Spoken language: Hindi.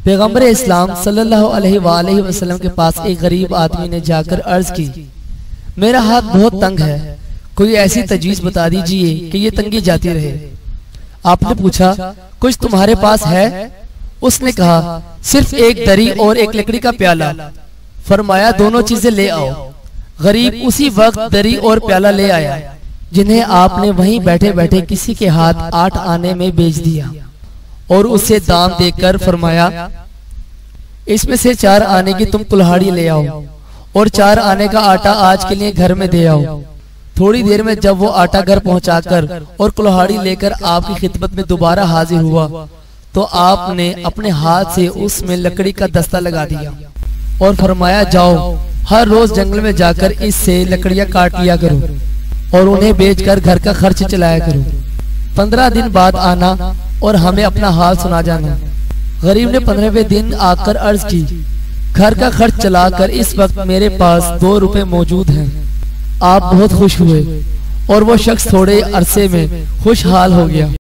पैगंबर इस्लाम सल्लल्लाहु अलैहि वसल्लम के पास एक गरीब आदमी ने जाकर अर्ज की, मेरा हाथ बहुत तंग है, कोई ऐसी तजवीज बता दीजिए कि ये तंगी जाती रहे। आपने पूछा, कुछ तुम्हारे पास है? उसने कहा, सिर्फ एक दरी और एक लकड़ी का प्याला। फरमाया, दोनों चीजें ले आओ। गरीब उसी वक्त दरी और प्याला ले आया, जिन्हें आपने वहीं बैठे बैठे किसी के हाथ 8 आने में बेच दिया और उसे दाम देकर फरमाया, इसमें से 4 आने की तुम कुल्हाड़ी ले आओ और 4 आने का आटा आज के लिए घर में दे आओ। थोड़ी देर में जब वो आटा घर पहुंचाकर और कुल्हाड़ी लेकर आपकी खिदमत में दोबारा हाजिर हुआ तो आपने अपने हाथ से उसमें लकड़ी का दस्ता लगा दिया और फरमाया, जाओ हर रोज जंगल में जाकर इससे लकड़ियां काट लिया करो और उन्हें बेचकर घर का खर्च चलाया करो। 15 दिन बाद आना और हमें अपना हाल सुना जाना। गरीब ने 15वें दिन आकर अर्ज की, घर का खर्च चलाकर इस वक्त मेरे पास 2 रुपए मौजूद हैं। आप बहुत खुश हुए और वो शख्स थोड़े अरसे में खुशहाल हो गया।